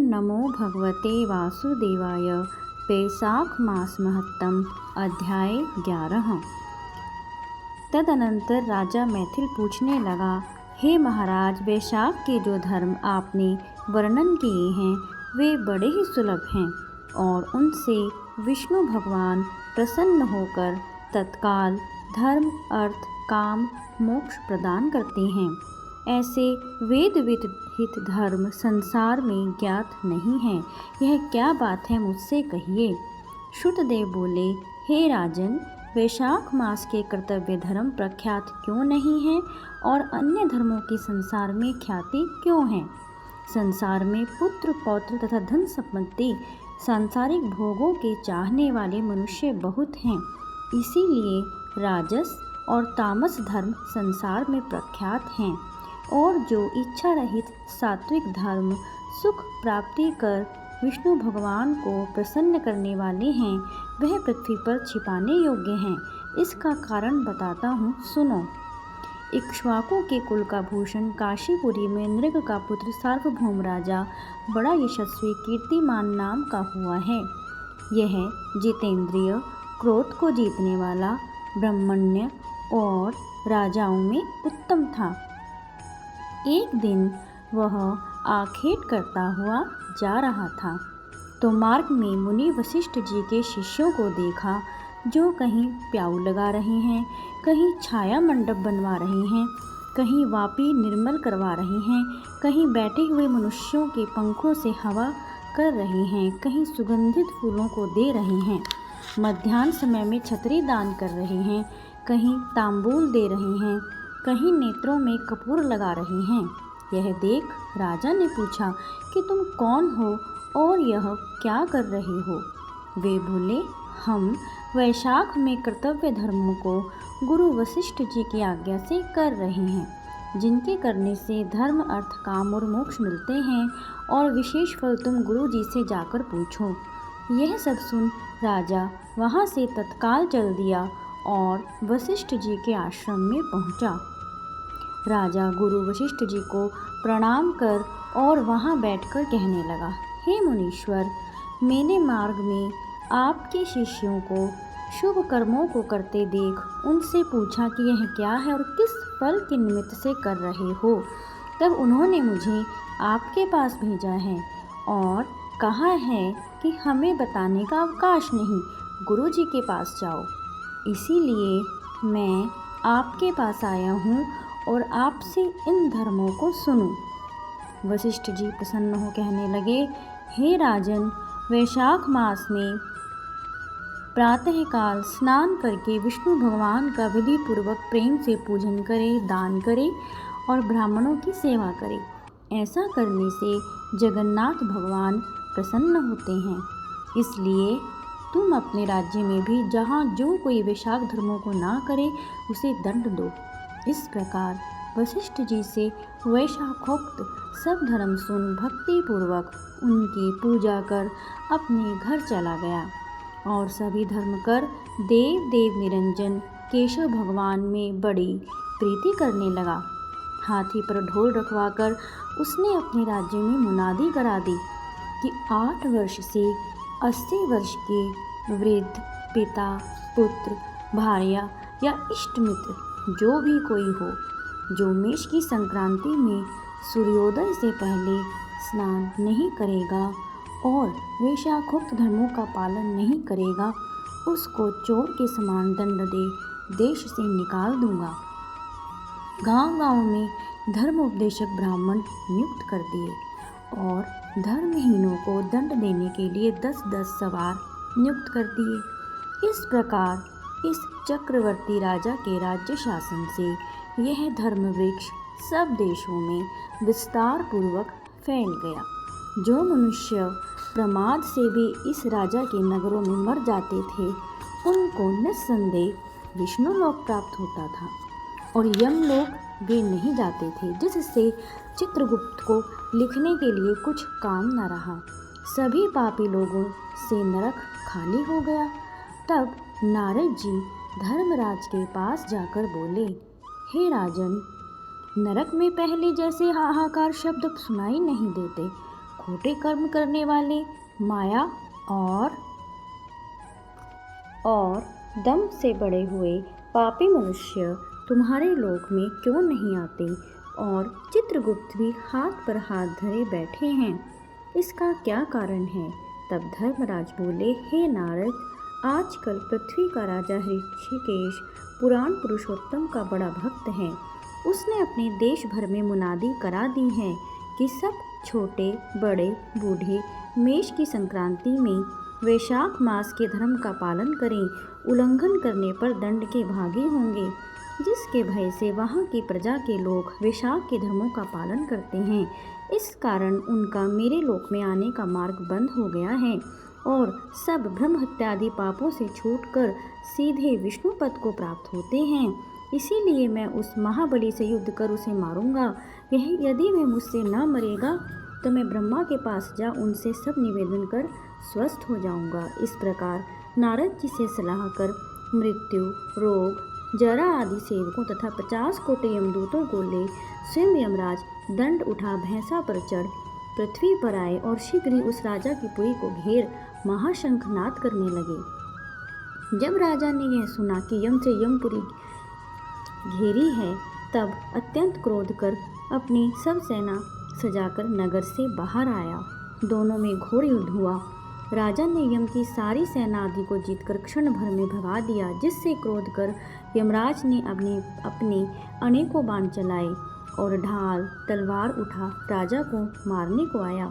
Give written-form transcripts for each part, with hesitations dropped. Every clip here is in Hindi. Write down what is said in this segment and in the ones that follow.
नमो भगवते वासुदेवाय। वैशाख मास महत्तम। अध्याय 11। तदनंतर राजा मैथिल पूछने लगा, हे महाराज, वैशाख के जो धर्म आपने वर्णन किए हैं वे बड़े ही सुलभ हैं और उनसे विष्णु भगवान प्रसन्न होकर तत्काल धर्म, अर्थ, काम, मोक्ष प्रदान करते हैं। ऐसे वेद विहित धर्म संसार में ज्ञात नहीं है। यह क्या बात है, मुझसे कहिए। श्रुतदेव बोले, हे राजन, वैशाख मास के कर्तव्य धर्म प्रख्यात क्यों नहीं हैं और अन्य धर्मों की संसार में ख्याति क्यों है? संसार में पुत्र, पौत्र तथा धन संपत्ति, सांसारिक भोगों के चाहने वाले मनुष्य बहुत हैं। इसीलिए राजस और तामस धर्म संसार में प्रख्यात हैं और जो इच्छा रहित सात्विक धर्म सुख प्राप्ति कर विष्णु भगवान को प्रसन्न करने वाले हैं वह पृथ्वी पर छिपाने योग्य हैं। इसका कारण बताता हूँ, सुनो। इक्ष्वाकु के कुल का भूषण काशीपुरी में नृग का पुत्र सार्वभौम राजा बड़ा यशस्वी कीर्तिमान नाम का हुआ है। यह जितेंद्रिय, क्रोध को जीतने वाला, ब्रह्मण्य और राजाओं में उत्तम था। एक दिन वह आखेट करता हुआ जा रहा था तो मार्ग में मुनि वशिष्ठ जी के शिष्यों को देखा जो कहीं प्याऊ लगा रहे हैं, कहीं छाया मंडप बनवा रहे हैं, कहीं वापी निर्मल करवा रहे हैं, कहीं बैठे हुए मनुष्यों के पंखों से हवा कर रहे हैं, कहीं सुगंधित फूलों को दे रहे हैं, मध्याह्न समय में छतरी दान कर रहे हैं, कहीं तांबूल दे रहे हैं, कहीं नेत्रों में कपूर लगा रहे हैं। यह देख राजा ने पूछा कि तुम कौन हो और यह क्या कर रहे हो? वे बोले, हम वैशाख में कर्तव्य धर्मों को गुरु वशिष्ठ जी की आज्ञा से कर रहे हैं, जिनके करने से धर्म, अर्थ, काम और मोक्ष मिलते हैं और विशेष फल तुम गुरु जी से जाकर पूछो। यह सब सुन राजा वहाँ से तत्काल चल दिया और वशिष्ठ जी के आश्रम में पहुँचा। राजा गुरु वशिष्ठ जी को प्रणाम कर और वहाँ बैठकर कहने लगा, हे मुनीश्वर, मैंने मार्ग में आपके शिष्यों को शुभ कर्मों को करते देख उनसे पूछा कि यह क्या है और किस फल के निमित्त से कर रहे हो। तब उन्होंने मुझे आपके पास भेजा है और कहा है कि हमें बताने का अवकाश नहीं, गुरु जी के पास जाओ। इसीलिए मैं आपके पास आया हूँ और आपसे इन धर्मों को सुनूं। वशिष्ठ जी प्रसन्न हो कहने लगे, हे राजन, वैशाख मास में प्रातःकाल स्नान करके विष्णु भगवान का विधि पूर्वक प्रेम से पूजन करे, दान करे और ब्राह्मणों की सेवा करे। ऐसा करने से जगन्नाथ भगवान प्रसन्न होते हैं। इसलिए तुम अपने राज्य में भी जहाँ जो कोई वैशाख धर्मों को ना करे उसे दंड दो। इस प्रकार वशिष्ठ जी से वैशाखोक्त सब धर्म सुन भक्ति पूर्वक उनकी पूजा कर अपने घर चला गया और सभी धर्म कर देव देव निरंजन केशव भगवान में बड़ी प्रीति करने लगा। हाथी पर ढोल रखवाकर उसने अपने राज्य में मुनादी करा दी कि 8 वर्ष से 80 वर्ष के वृद्ध, पिता, पुत्र, भार्या या इष्ट मित्र जो भी कोई हो, जो मेष की संक्रांति में सूर्योदय से पहले स्नान नहीं करेगा और वैशाखोक्त धर्मों का पालन नहीं करेगा, उसको चोर के समान दंड दे देश से निकाल दूंगा। गांव-गांव में धर्म उपदेशक ब्राह्मण नियुक्त कर दिए और धर्महीनों को दंड देने के लिए 10-10 सवार नियुक्त कर दिए। इस प्रकार इस चक्रवर्ती राजा के राज्य शासन से यह धर्म वृक्ष सब देशों में विस्तार पूर्वक फैल गया। जो मनुष्य प्रमाद से भी इस राजा के नगरों में मर जाते थे उनको निस्संदेह विष्णु लोक प्राप्त होता था और यमलोक वे नहीं जाते थे, जिससे चित्रगुप्त को लिखने के लिए कुछ काम न रहा। सभी पापी लोगों से नरक खाली हो गया। तब नारद जी धर्मराज के पास जाकर बोले, हे राजन, नरक में पहले जैसे हाहाकार शब्द सुनाई नहीं देते। खोटे कर्म करने वाले, माया और दम से बड़े हुए पापी मनुष्य तुम्हारे लोक में क्यों नहीं आते? और चित्रगुप्त भी हाथ पर हाथ धरे बैठे हैं, इसका क्या कारण है? तब धर्मराज बोले, हे नारद, आजकल पृथ्वी का राजा ऋषिकेश पुराण पुरुषोत्तम का बड़ा भक्त है। उसने अपने देश भर में मुनादी करा दी है कि सब छोटे बड़े बूढ़े मेष की संक्रांति में वैशाख मास के धर्म का पालन करें, उल्लंघन करने पर दंड के भागी होंगे। जिसके भय से वहाँ की प्रजा के लोग वैशाख के धर्मों का पालन करते हैं, इस कारण उनका मेरे लोक में आने का मार्ग बंद हो गया है और सब ब्रह्म हत्या आदि पापों से छूटकर सीधे विष्णु पद को प्राप्त होते हैं। इसीलिए मैं उस महाबली से युद्ध कर उसे मारूंगा। यदि वह मुझसे न मरेगा तो मैं ब्रह्मा के पास जा उनसे सब निवेदन कर स्वस्थ हो जाऊंगा। इस प्रकार नारद जी से सलाह कर मृत्यु, रोग, जरा आदि सेवकों तथा 50 कोटि यमदूतों को ले स्वयं यमराज दंड उठा भैंसा पर चढ़ पृथ्वी पर आए और शीघ्र ही उस राजा की पुरी को घेर महाशंखनाद करने लगे। जब राजा ने यह सुना कि यम से यमपुरी घेरी है, तब अत्यंत क्रोध कर अपनी सब सेना सजाकर नगर से बाहर आया। दोनों में घोर युद्ध हुआ। राजा ने यम की सारी सेना आदि को जीतकर क्षण भर में भगा दिया, जिससे क्रोध कर यमराज ने अपने अनेकों बाण चलाए और ढाल तलवार उठा राजा को मारने को आया।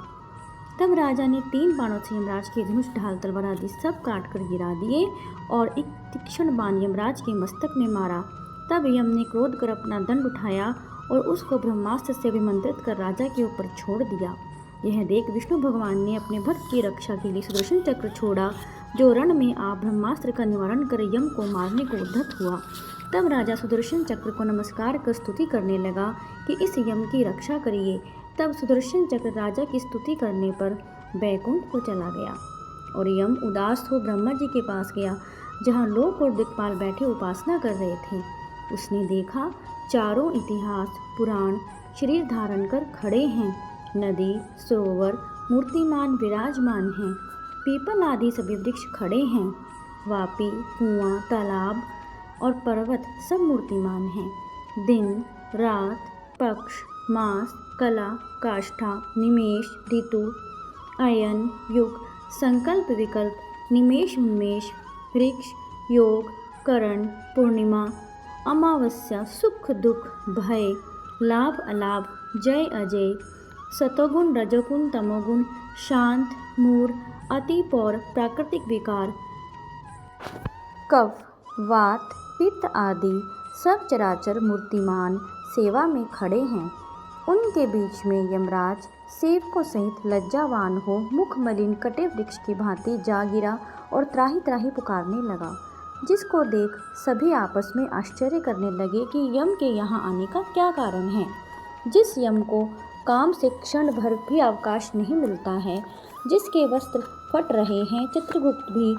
तब राजा ने 3 बाणों से यमराज के धनुष, ढाल, तलवार आदि सब काट कर गिरा दिए और एक तीक्ष्ण बाण यमराज के मस्तक में मारा। तब यम ने क्रोध कर अपना दंड उठाया और उसको ब्रह्मास्त्र से अभिमंत्रित कर राजा के ऊपर छोड़ दिया। यह देख विष्णु भगवान ने अपने भक्त की रक्षा के लिए सुदर्शन चक्र छोड़ा, जो रण में आ ब्रह्मास्त्र का निवारण कर यम को मारने को उद्यत हुआ। तब राजा सुदर्शन चक्र को नमस्कार कर स्तुति करने लगा कि इस यम की रक्षा करिए। तब सुदर्शन चक्र राजा की स्तुति करने पर बैकुंठ को चला गया और यम उदास हो ब्रह्मा जी के पास गया, जहाँ लोक और दिक्पाल बैठे उपासना कर रहे थे। उसने देखा चारों इतिहास पुराण शरीर धारण कर खड़े हैं, नदी सरोवर मूर्तिमान विराजमान हैं, पीपल आदि सभी वृक्ष खड़े हैं, वापी कुआं तालाब और पर्वत सब मूर्तिमान हैं। दिन रात पक्ष मास कला काष्ठा निमेष ऋतु अयन युग संकल्प विकल्प निमेष उन्मेष वृक्ष योग करण पूर्णिमा अमावस्या सुख दुख भय लाभ अलाभ जय अजय सतोगुण रजोगुण तमोगुण शांत मूर अति पौर प्राकृतिक विकार कफ वात पित्त आदि सब चराचर मूर्तिमान सेवा में खड़े हैं। उनके बीच में यमराज सेवकों सहित लज्जावान हो मुख मलिन कटे वृक्ष की भांति जा गिरा और त्राही त्राही पुकारने लगा, जिसको देख सभी आपस में आश्चर्य करने लगे कि यम के यहाँ आने का क्या कारण है। जिस यम को काम से क्षण भर भी अवकाश नहीं मिलता है, जिसके वस्त्र फट रहे हैं, चित्रगुप्त भी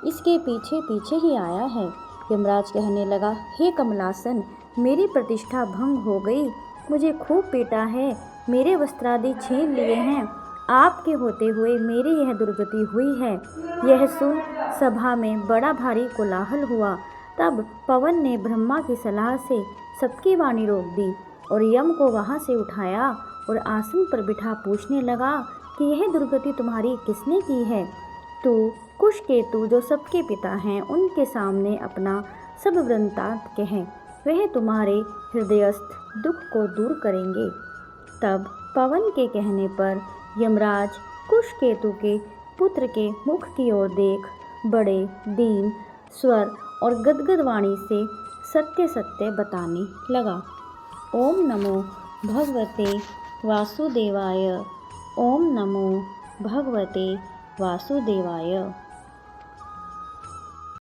इसके पीछे पीछे ही आया है। यमराज कहने लगा, हे कमलासन, मेरी प्रतिष्ठा भंग हो गई, मुझे खूब पीटा है, मेरे वस्त्रादि छीन लिए हैं, आपके होते हुए मेरी यह दुर्गति हुई है। यह सुन सभा में बड़ा भारी कोलाहल हुआ। तब पवन ने ब्रह्मा की सलाह से सबकी वाणी रोक दी और यम को वहाँ से उठाया और आसन पर बिठा पूछने लगा कि यह दुर्गति तुम्हारी किसने की है? तू कुशकेतु जो सबके पिता हैं, उनके सामने अपना सब वृत्तांत कह, वह तुम्हारे हृदयस्थ दुख को दूर करेंगे। तब पवन के कहने पर यमराज कुशकेतु के पुत्र के मुख की ओर देख बड़े दीन स्वर और गदगद वाणी से सत्य सत्य बताने लगा। ओम नमो भगवते वासुदेवाय। ओम नमो भगवते वासुदेवाय।